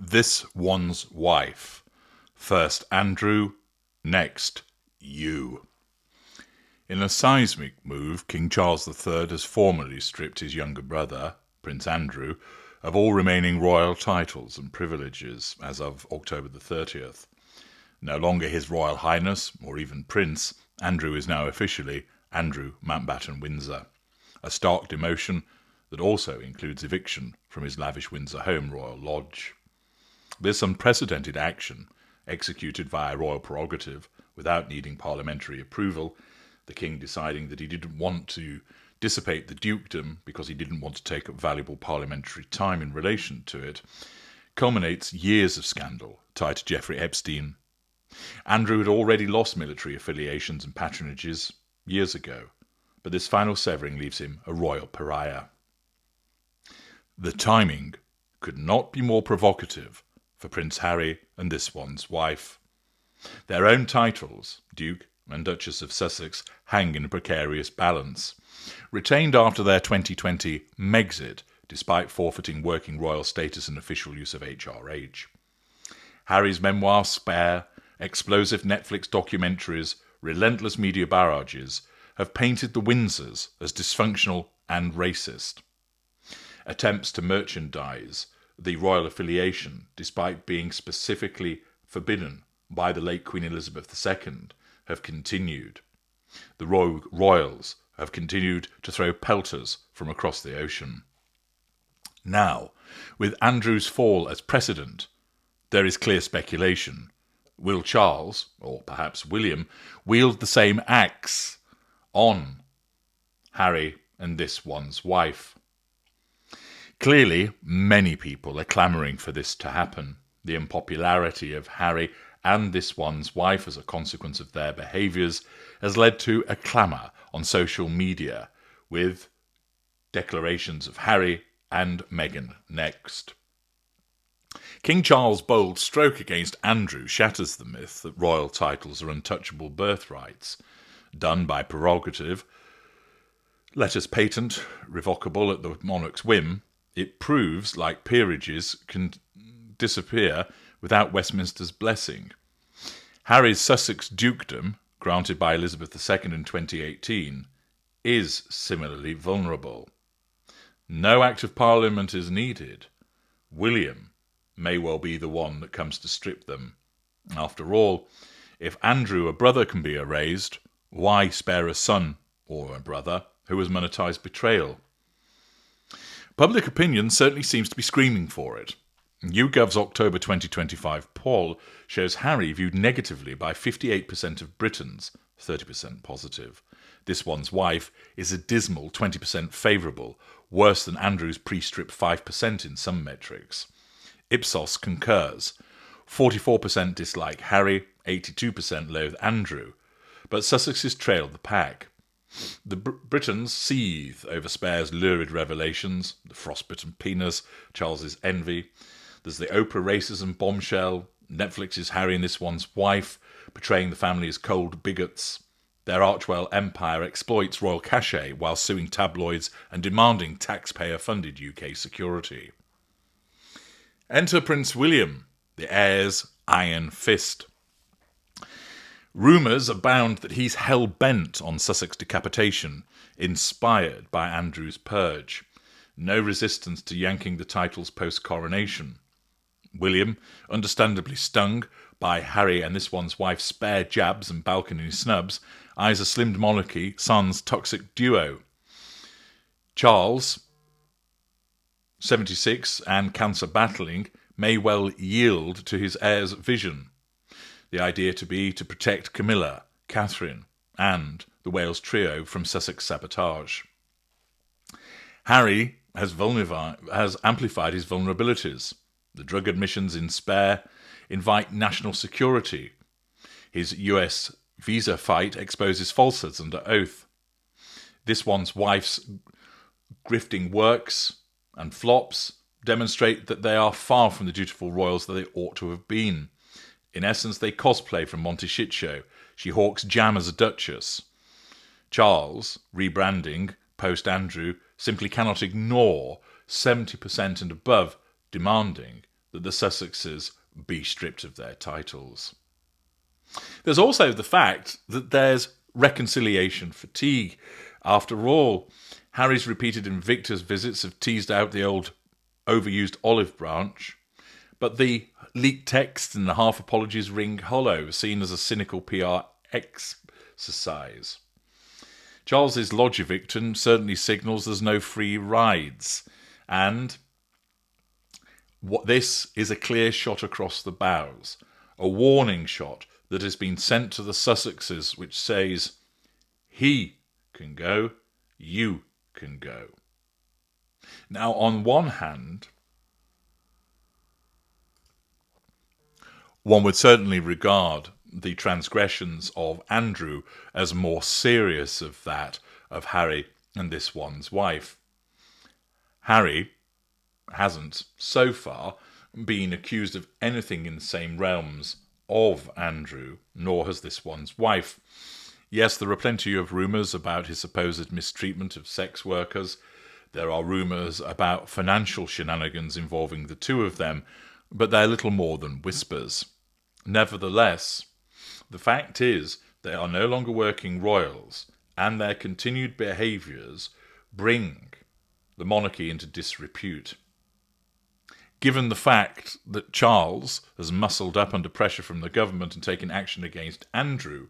This One's Wife. First Andrew, next you. In a seismic move, King Charles III has formally stripped his younger brother, Prince Andrew, of all remaining royal titles and privileges as of October the 30th. No longer His Royal Highness, or even Prince, Andrew is now officially Andrew Mountbatten Windsor, a stark demotion that also includes eviction from his lavish Windsor home, Royal Lodge. This unprecedented action, executed via royal prerogative without needing parliamentary approval, the king deciding that he didn't want to dissipate the dukedom because he didn't want to take up valuable parliamentary time in relation to it, culminates years of scandal tied to Jeffrey Epstein. Andrew had already lost military affiliations and patronages years ago, but this final severing leaves him a royal pariah. The timing could not be more provocative for Prince Harry and this one's wife. Their own titles, Duke and Duchess of Sussex, hang in a precarious balance. Retained after their 2020 Megxit, despite forfeiting working royal status and official use of HRH. Harry's memoir, Spare, explosive Netflix documentaries, relentless media barrages have painted the Windsors as dysfunctional and racist. Attempts to merchandise the royal affiliation, despite being specifically forbidden by the late Queen Elizabeth II, have continued. The royals have continued to throw pelters from across the ocean. Now, with Andrew's fall as precedent, there is clear speculation. Will Charles, or perhaps William, wield the same axe on Harry and this one's wife? Clearly, many people are clamouring for this to happen. The unpopularity of Harry and this one's wife as a consequence of their behaviours has led to a clamour on social media, with declarations of Harry and Meghan next. King Charles' bold stroke against Andrew shatters the myth that royal titles are untouchable birthrights, done by prerogative, letters patent, revocable at the monarch's whim. It proves, like peerages, can disappear without Westminster's blessing. Harry's Sussex dukedom, granted by Elizabeth II in 2018, is similarly vulnerable. No Act of Parliament is needed. William may well be the one that comes to strip them. After all, if Andrew, a brother, can be erased, why spare a son or a brother who has monetised betrayal? Public opinion certainly seems to be screaming for it. YouGov's October 2025 poll shows Harry viewed negatively by 58% of Britons, 30% positive. This one's wife is a dismal 20% favourable, worse than Andrew's pre-strip 5% in some metrics. Ipsos concurs. 44% dislike Harry, 82% loathe Andrew, but Sussexes trailed the pack. The Britons seethe over Spare's lurid revelations, the frostbitten penis, Charles's envy. There's the Oprah racism bombshell, Netflix's Harry and this one's wife, portraying the family as cold bigots. Their Archwell empire exploits royal cachet while suing tabloids and demanding taxpayer-funded UK security. Enter Prince William, the heir's iron fist. Rumours abound that he's hell-bent on Sussex decapitation, inspired by Andrew's purge. No resistance to yanking the titles post-coronation. William, understandably stung by Harry and this one's wife's spare jabs and balcony snubs, eyes a slimmed monarchy sans toxic duo. Charles, 76 and cancer battling, may well yield to his heir's vision. The idea to be to protect Camilla, Catherine, and the Wales trio from Sussex sabotage. Harry has amplified his vulnerabilities. The drug admissions in Spare invite national security. His US visa fight exposes falsehoods under oath. This one's wife's grifting works and flops demonstrate that they are far from the dutiful royals that they ought to have been. In essence, they cosplay from Monty Shitshow. She hawks jam as a duchess. Charles, rebranding post-Andrew, simply cannot ignore 70% and above demanding that the Sussexes be stripped of their titles. There's also the fact that there's reconciliation fatigue. After all, Harry's repeated Invictus visits have teased out the old overused olive branch, but the leaked texts and the half apologies ring hollow, seen as a cynical PR exercise. Charles's lodge eviction certainly signals there's no free rides, and this is a clear shot across the bows, a warning shot that has been sent to the Sussexes, which says, he can go, you can go. Now, on one hand, one would certainly regard the transgressions of Andrew as more serious of that of Harry and this one's wife. Harry hasn't, so far, been accused of anything in the same realms of Andrew, nor has this one's wife. Yes, there are plenty of rumours about his supposed mistreatment of sex workers. There are rumours about financial shenanigans involving the two of them, but they're little more than whispers. Nevertheless, the fact is they are no longer working royals, and their continued behaviours bring the monarchy into disrepute. Given the fact that Charles has muscled up under pressure from the government and taken action against Andrew,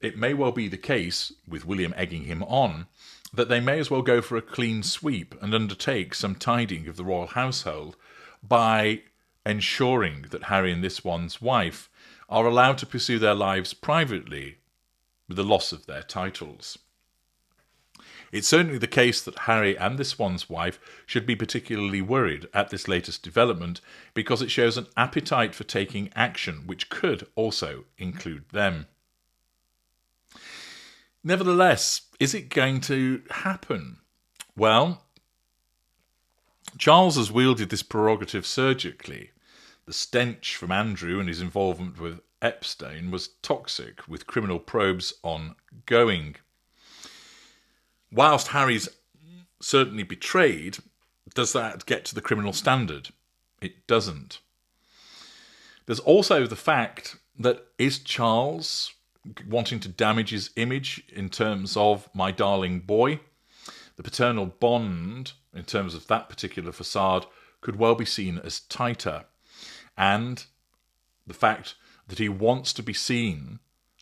it may well be the case, with William egging him on, that they may as well go for a clean sweep and undertake some tidying of the royal household by ensuring that Harry and this one's wife are allowed to pursue their lives privately with the loss of their titles. It's certainly the case that Harry and this one's wife should be particularly worried at this latest development because it shows an appetite for taking action, which could also include them. Nevertheless, is it going to happen? Well, Charles has wielded this prerogative surgically. The stench from Andrew and his involvement with Epstein was toxic, with criminal probes ongoing. Whilst Harry's certainly betrayed, does that get to the criminal standard? It doesn't. There's also the fact that is Charles wanting to damage his image in terms of my darling boy? The paternal bond, in terms of that particular facade, could well be seen as tighter. And the fact that he wants to be seen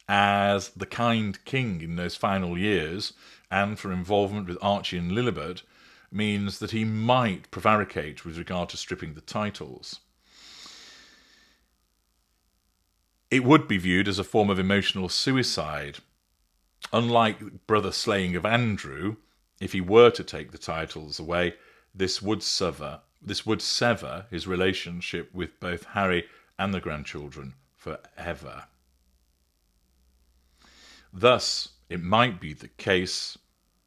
as the kind king in those final years, and for involvement with Archie and Lilibet, means that he might prevaricate with regard to stripping the titles. It would be viewed as a form of emotional suicide. Unlike brother slaying of Andrew, if he were to take the titles away, this would sever his relationship with both Harry and the grandchildren forever. Thus, it might be the case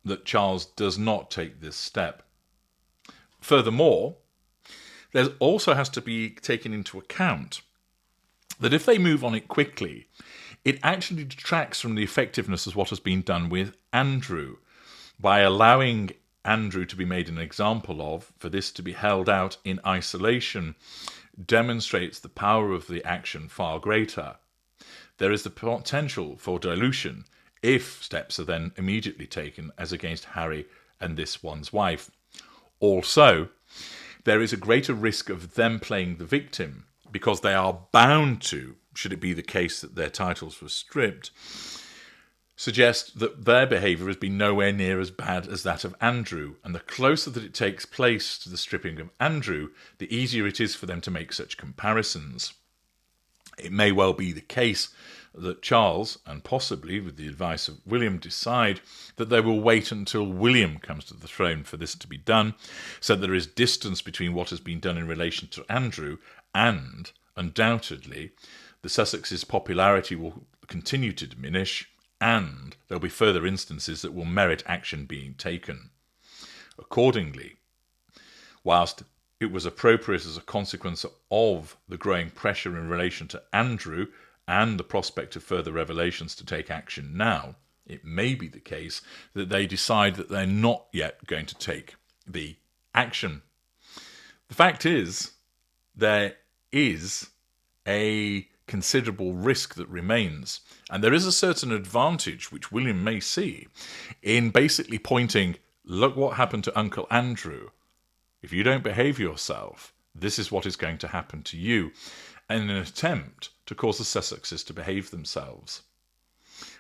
that Charles does not take this step. Furthermore, there also has to be taken into account that if they move on it quickly, it actually detracts from the effectiveness of what has been done with Andrew. By allowing Andrew to be made an example of, for this to be held out in isolation, demonstrates the power of the action far greater. There is the potential for dilution if steps are then immediately taken as against Harry and this one's wife. Also, there is a greater risk of them playing the victim because they are bound to, should it be the case that their titles were stripped, suggest that their behaviour has been nowhere near as bad as that of Andrew, and the closer that it takes place to the stripping of Andrew, the easier it is for them to make such comparisons. It may well be the case that Charles, and possibly with the advice of William, decide that they will wait until William comes to the throne for this to be done, so there is distance between what has been done in relation to Andrew, and, undoubtedly, the Sussexes' popularity will continue to diminish, and there'll be further instances that will merit action being taken. Accordingly, whilst it was appropriate as a consequence of the growing pressure in relation to Andrew and the prospect of further revelations to take action now, it may be the case that they decide that they're not yet going to take the action. The fact is there is a considerable risk that remains. And there is a certain advantage, which William may see, in basically pointing, look what happened to Uncle Andrew. If you don't behave yourself, this is what is going to happen to you, in an attempt to cause the Sussexes to behave themselves.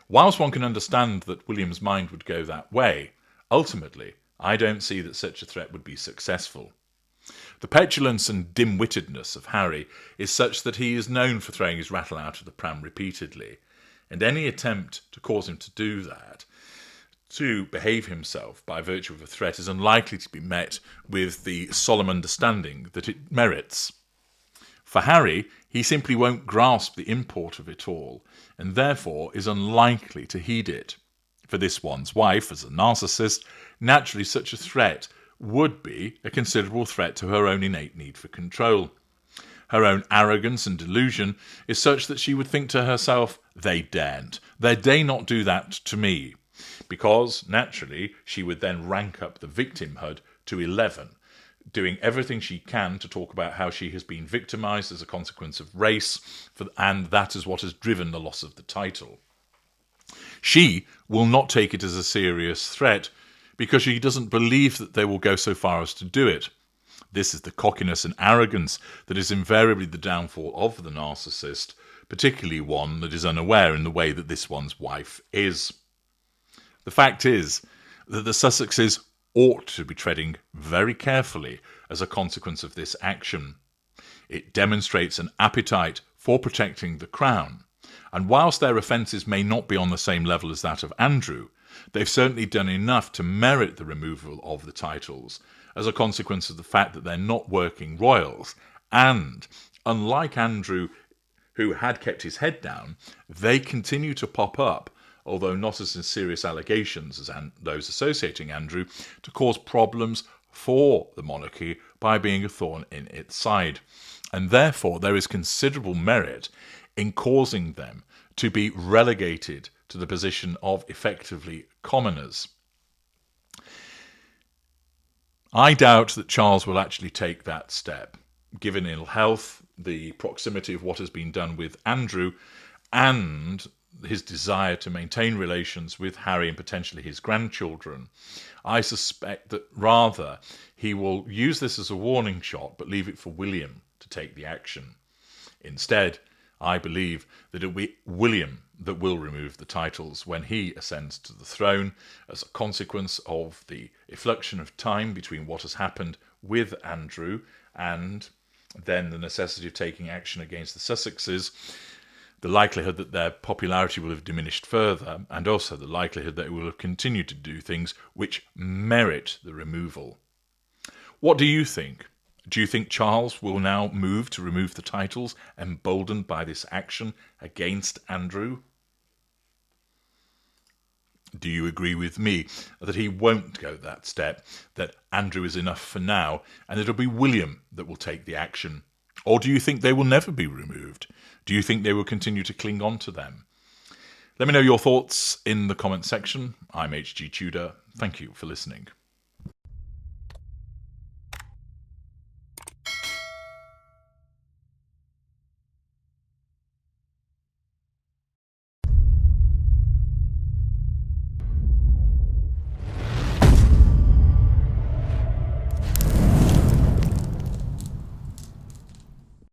Whilst one can understand that William's mind would go that way, ultimately, I don't see that such a threat would be successful. The petulance and dim-wittedness of Harry is such that he is known for throwing his rattle out of the pram repeatedly, and any attempt to cause him to do that, to behave himself by virtue of a threat, is unlikely to be met with the solemn understanding that it merits. For Harry, he simply won't grasp the import of it all, and therefore is unlikely to heed it. For this one's wife, as a narcissist, naturally such a threat would be a considerable threat to her own innate need for control. Her own arrogance and delusion is such that she would think to herself, they daren't. They dare not do that to me. Because, naturally, she would then rank up the victimhood to 11, doing everything she can to talk about how she has been victimised as a consequence of race, and that is what has driven the loss of the title. She will not take it as a serious threat because she doesn't believe that they will go so far as to do it. This is the cockiness and arrogance that is invariably the downfall of the narcissist, particularly one that is unaware in the way that this one's wife is. The fact is that the Sussexes ought to be treading very carefully as a consequence of this action. It demonstrates an appetite for protecting the crown, and whilst their offences may not be on the same level as that of Andrew, they've certainly done enough to merit the removal of the titles as a consequence of the fact that they're not working royals, and, unlike Andrew, who had kept his head down, they continue to pop up, although not as serious allegations as those associating Andrew, to cause problems for the monarchy by being a thorn in its side. And therefore there is considerable merit in causing them to be relegated to the position of effectively commoners. I doubt that Charles will actually take that step, given ill health, the proximity of what has been done with Andrew, and his desire to maintain relations with Harry and potentially his grandchildren. I suspect that rather he will use this as a warning shot, but leave it for William to take the action. Instead, I believe that it will be William that will remove the titles when he ascends to the throne as a consequence of the effluxion of time between what has happened with Andrew and then the necessity of taking action against the Sussexes, the likelihood that their popularity will have diminished further, and also the likelihood that they will have continued to do things which merit the removal. What do you think? Do you think Charles will now move to remove the titles, emboldened by this action against Andrew? Do you agree with me that he won't go that step, that Andrew is enough for now, and it'll be William that will take the action? Or do you think they will never be removed? Do you think they will continue to cling on to them? Let me know your thoughts in the comment section. I'm HG Tudor. Thank you for listening.